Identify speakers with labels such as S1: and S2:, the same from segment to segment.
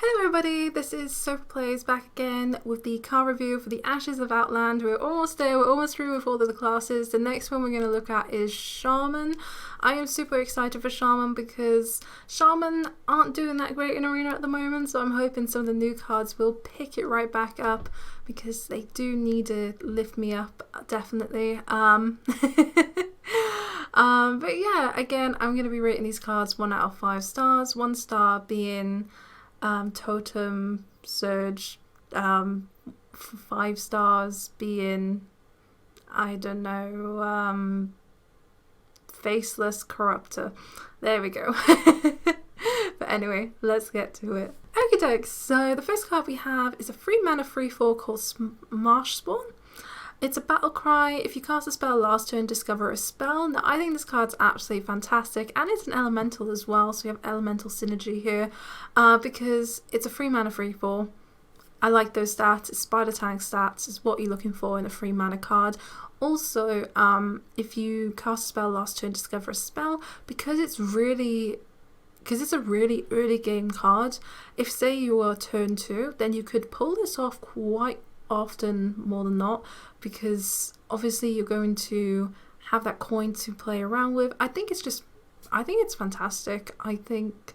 S1: Hello everybody, this is Sophie Plays back again with the car review for the Ashes of Outland. We're almost there, we're almost through with all of the classes. The next one we're going to look at is Shamon. I am super excited for Shamon because Shamon aren't doing that great in Arena at the moment, so I'm hoping some of the new cards will pick it right back up because they do need to lift me up, definitely. But yeah, again, I'm going to be rating these cards 1 out of 5 stars, 1 star being Totem Surge, 5 stars being, I don't know, Faceless Corruptor. There we go. But anyway, let's get to it. Okie doke, so the first card we have is a free Man of Freefall called Marsh Spawn. It's a battle cry. If you cast a spell last turn, discover a spell. Now, I think this card's absolutely fantastic, and it's an elemental as well, so you have elemental synergy here, because it's a free mana free fall. I like those stats. It's spider tank stats is what you're looking for in a free mana card. Also, if you cast a spell last turn, discover a spell, because it's a really early game card. If say you were turn 2, then you could pull this off quite often, more than not, because obviously you're going to have that coin to play around with. I think it's fantastic. I think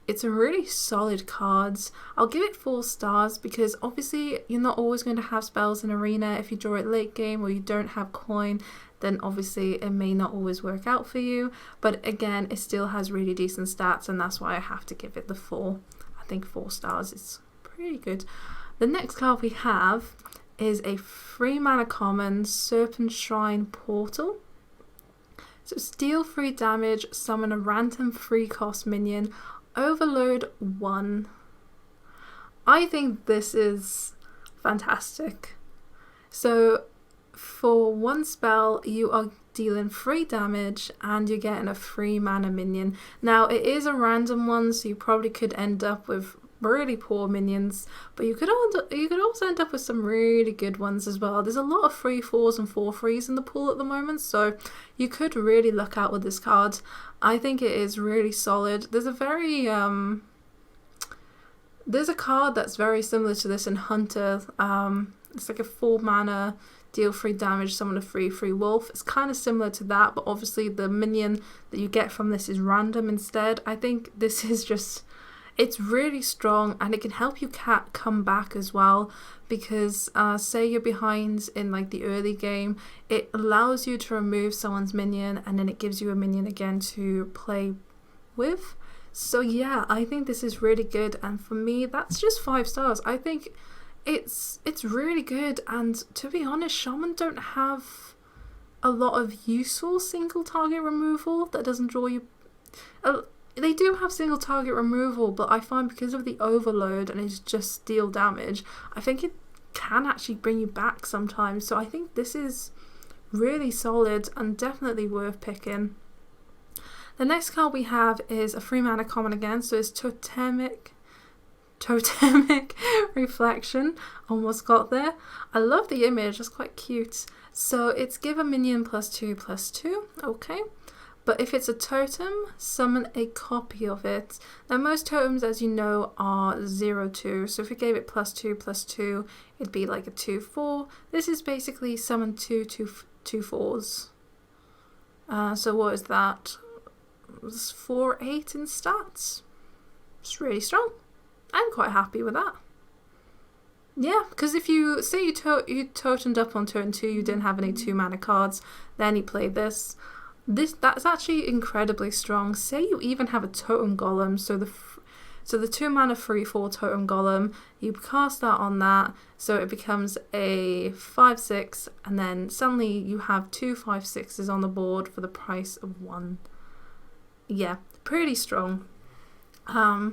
S1: it's a really solid card. I'll give it 4 stars because obviously you're not always going to have spells in Arena. If you draw it late game or you don't have coin, then obviously it may not always work out for you, but again, it still has really decent stats, and that's why I have to give it the 4. I think 4 stars is pretty good. The next card we have is a free mana common Serpent Shrine Portal. So deal 3 damage, summon a random free cost minion, overload 1. I think this is fantastic. So for 1 spell you are dealing 3 damage and you're getting a free mana minion. Now it is a random one, so you probably could end up with really poor minions, but you could also end up with some really good ones as well. There's a lot of 3/4s and 4/3s in the pool at the moment, so you could really luck out with this card. I think it is really solid. There's a very there's a card that's very similar to this in Hunter. It's like a 4 mana, deal 3 damage, summon a 3/3 wolf. It's kind of similar to that, but obviously the minion that you get from this is random instead. I think this is just, it's really strong, and it can help you come back as well, because say you're behind in like the early game, it allows you to remove someone's minion and then it gives you a minion again to play with. So yeah, I think this is really good, and for me that's just 5 stars. I think it's really good, and to be honest, Shaman don't have a lot of useful single target removal that doesn't draw you. They do have single target removal, but I find because of the overload and it's just deal damage, I think it can actually bring you back sometimes. So I think this is really solid and definitely worth picking. The next card we have is a free mana common again, so it's Totemic Reflection. Almost got there. I love the image, it's quite cute. So it's give a minion +2/+2, okay. But if it's a totem, summon a copy of it. Now most totems, as you know, are 0/2. So if we gave it +2/+2, it'd be like a 2/4. This is basically summon 2/4s. So what is that? It's 4/8 in stats. It's really strong. I'm quite happy with that. Yeah, because if you say you totemed up on turn 2, you didn't have any 2 mana cards, then you play this. That's actually incredibly strong. Say you even have a totem golem, so the 2 mana 3/4 totem golem, you cast that on that, so it becomes a 5/6, and then suddenly you have 2 5/6s on the board for the price of 1. Yeah, pretty strong. Yeah,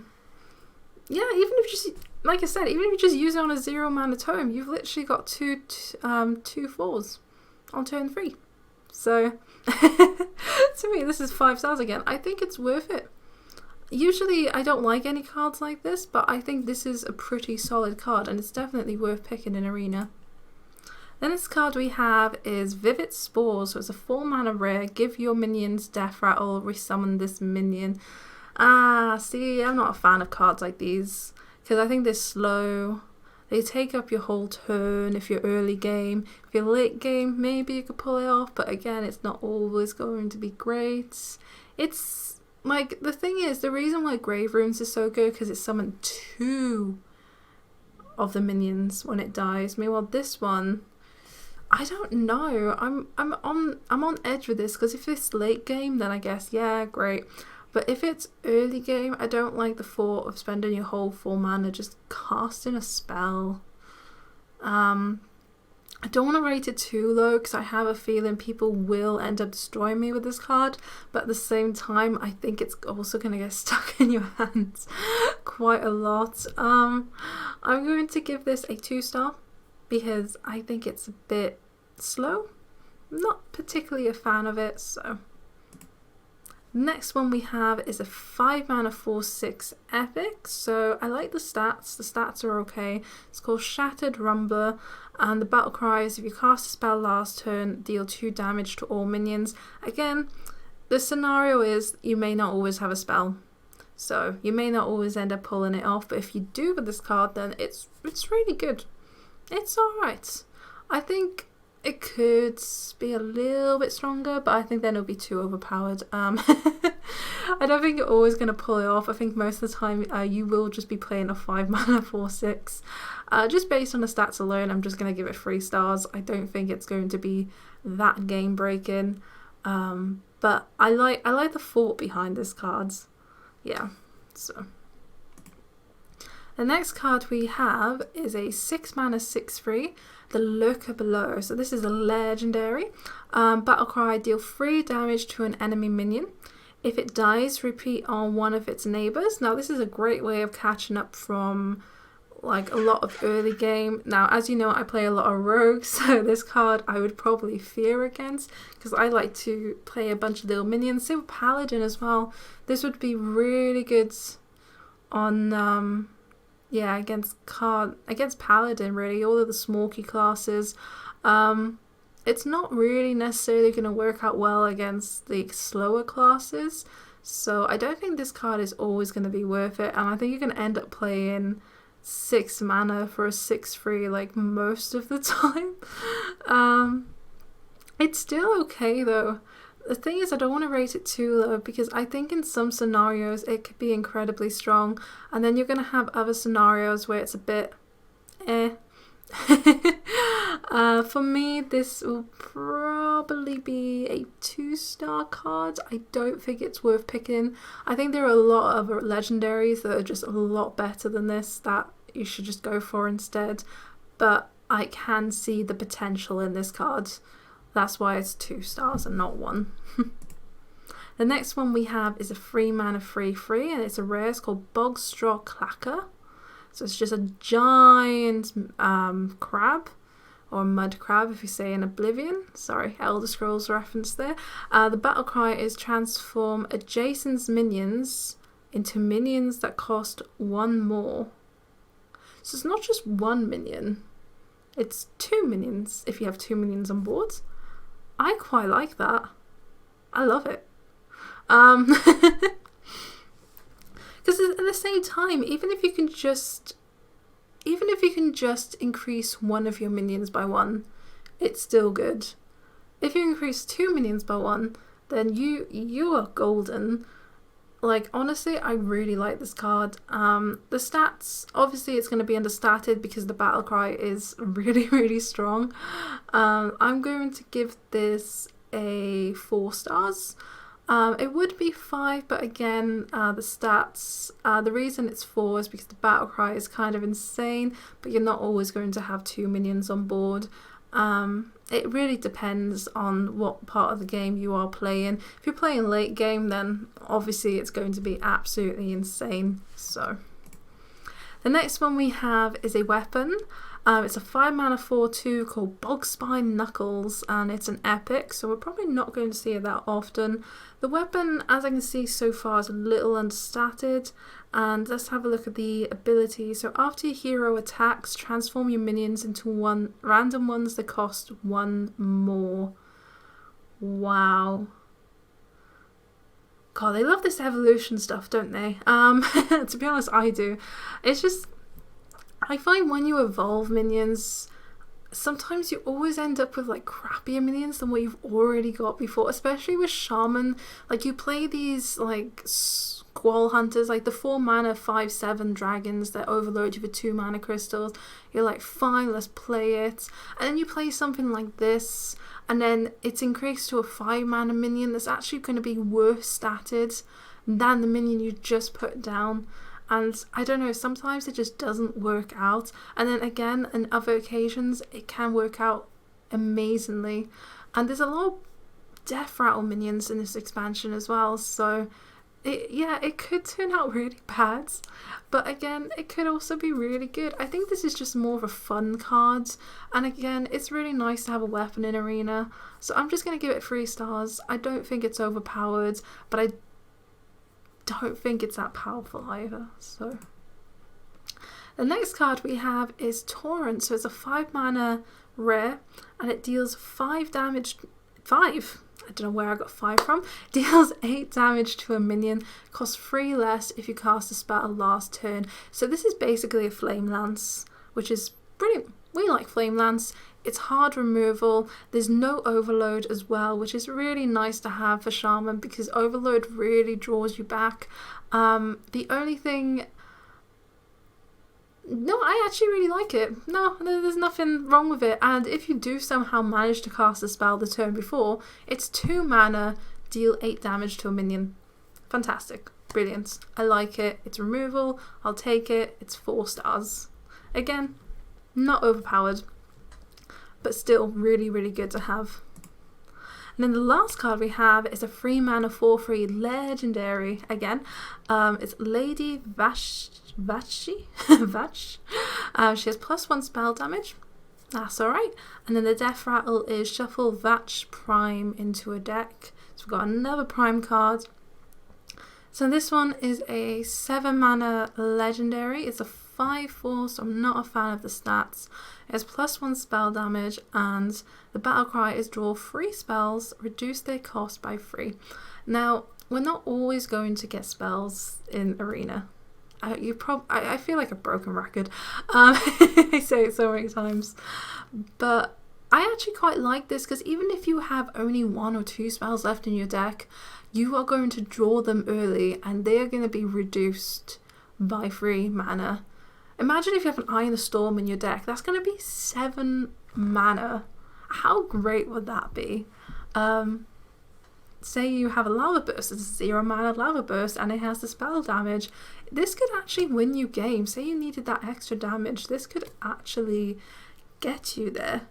S1: even if you just, like I said, even if you just use it on a 0 mana totem, you've literally got 2 4s on turn 3. So to me this is 5 stars again. I think it's worth it. Usually I don't like any cards like this, but I think this is a pretty solid card and it's definitely worth picking in Arena. The next card we have is Vivid Spores. So it's a 4 mana rare, give your minions death rattle, resummon this minion. See, I'm not a fan of cards like these. because I think they're slow. They take up your whole turn if you're early game. If you're late game, maybe you could pull it off, but again, it's not always going to be great. It's like, the thing is, the reason why Grave Runes is so good, because it summoned 2 of the minions when it dies. Meanwhile, this one, I don't know. I'm on edge with this, because if it's late game, then I guess, yeah, great. But if it's early game, I don't like the thought of spending your whole 4 mana just casting a spell. I don't want to rate it too low, because I have a feeling people will end up destroying me with this card. But at the same time, I think it's also going to get stuck in your hands quite a lot. I'm going to give this a 2-star, because I think it's a bit slow. I'm not particularly a fan of it, so... Next one we have is a 5 mana 4/6 epic. So I like the stats. The stats are okay. It's called Shattered Rumba, and the battle cry is if you cast a spell last turn, deal 2 damage to all minions. Again, the scenario is you may not always have a spell, so you may not always end up pulling it off. But if you do with this card, then it's really good. It's alright. I think it could be a little bit stronger, but I think then it'll be too overpowered. I don't think you're always going to pull it off. I think most of the time you will just be playing a 5 mana 4/6. Just based on the stats alone, I'm just going to give it 3 stars. I don't think it's going to be that game breaking, but I like the thought behind this card. Yeah, so. The next card we have is a 6 mana 6/3, the Lurker Below. So this is a legendary. Battle cry, deal 3 damage to an enemy minion. If it dies, repeat on one of its neighbours. Now this is a great way of catching up from like a lot of early game. Now, as you know, I play a lot of rogues, so this card I would probably fear against, because I like to play a bunch of little minions. Same with Paladin as well. This would be really good on yeah, against Paladin, really, all of the smoky classes. It's not really necessarily going to work out well against the slower classes, so I don't think this card is always going to be worth it, and I think you're going to end up playing 6 mana for a 6/3 like most of the time. It's still okay though. The thing is, I don't want to rate it too low, because I think in some scenarios it could be incredibly strong, and then you're going to have other scenarios where it's a bit eh. For me, this will probably be a 2-star card. I don't think it's worth picking. I think there are a lot of legendaries that are just a lot better than this that you should just go for instead, but I can see the potential in this card. That's why it's 2 stars and not 1. The next one we have is a 3 mana 3/3, and it's a rare. It's called Bog Spine. So it's just a giant crab, or mud crab if you say in Oblivion. Sorry, Elder Scrolls reference there. The battle cry is transform adjacent minions into minions that cost 1 more. So it's not just 1 minion, it's 2 minions if you have 2 minions on board. I quite like that. I love it. Because at the same time, even if you can just increase one of your minions by 1, it's still good. If you increase 2 minions by 1, then you are golden. Like, honestly, I really like this card. The stats, obviously it's going to be understated because the battle cry is really, really strong. I'm going to give this a 4 stars. It would be 5, but again, the stats, the reason it's 4 is because the battle cry is kind of insane, but you're not always going to have 2 minions on board. It really depends on what part of the game you are playing. If you're playing late game, then obviously it's going to be absolutely insane. So the next one we have is a weapon. It's a 5 mana 4/2 called Bog Spine Knuckles, and it's an epic, so we're probably not going to see it that often. The weapon, as I can see so far, is a little understated, and let's have a look at the ability. So after your hero attacks, transform your minions into random ones that cost 1 more. Wow. God, they love this evolution stuff, don't they? To be honest, I do. It's just, I find when you evolve minions, sometimes you always end up with like crappier minions than what you've already got before, especially with Shaman. Like you play these like Squall Hunters, like the 4 mana 5/7 dragons that overload you with 2 mana crystals. You're like, fine, let's play it. And then you play something like this, and then it's increased to a 5 mana minion that's actually going to be worse statted than the minion you just put down. And I don't know, sometimes it just doesn't work out. And then again, on other occasions, it can work out amazingly. And there's a lot of death rattle minions in this expansion as well. So it could turn out really bad. But again, it could also be really good. I think this is just more of a fun card. And again, it's really nice to have a weapon in Arena. So I'm just going to give it 3 stars. I don't think it's overpowered, but I don't think it's that powerful either. So the next card we have is Torrent. So it's a 5 mana rare, and it deals 5 damage. 5? I don't know where I got 5 from. Deals 8 damage to a minion. Costs 3 less if you cast a spell last turn. So this is basically a Flame Lance, which is brilliant. We like Flame Lance. It's hard removal. There's no overload as well, which is really nice to have for Shaman, because overload really draws you back. The only thing... No, I actually really like it. No, there's nothing wrong with it. And if you do somehow manage to cast a spell the turn before, it's 2 mana, deal 8 damage to a minion. Fantastic. Brilliant. I like it. It's removal. I'll take it. It's 4 stars. Again, not overpowered, but still really, really good to have. And then the last card we have is a 3 mana 4/3 legendary. Again, it's Lady Vash. She has +1 spell damage. That's alright. And then the death rattle is shuffle Vatch Prime into a deck. So we've got another Prime card. So this one is a 7 mana legendary. It's a 5/4, so I'm not a fan of the stats. It has +1 spell damage, and the battle cry is draw 3 spells, reduce their cost by 3. Now, we're not always going to get spells in Arena. I feel like a broken record. I say it so many times. But I actually quite like this, because even if you have only 1 or 2 spells left in your deck, you are going to draw them early, and they are going to be reduced by 3 mana. Imagine if you have an Eye in the Storm in your deck. That's going to be 7 mana. How great would that be? Say you have a Lava Burst, it's a 0 mana Lava Burst, and it has the spell damage. This could actually win you games. Say you needed that extra damage, this could actually get you there.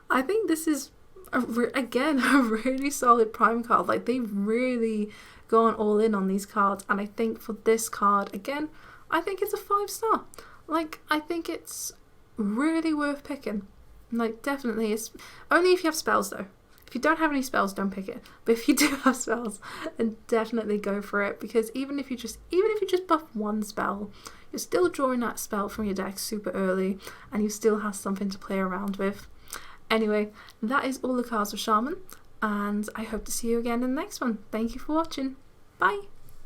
S1: I think this is, again, a really solid Prime card. Like, they've really gone all in on these cards, and I think for this card, again, I think it's a 5-star. Like, I think it's really worth picking. Like, definitely. It's only if you have spells, though. If you don't have any spells, don't pick it. But if you do have spells, then definitely go for it, because even if you just buff 1 spell, you're still drawing that spell from your deck super early, and you still have something to play around with. Anyway, that is all the cards for Shaman, and I hope to see you again in the next one. Thank you for watching. Bye!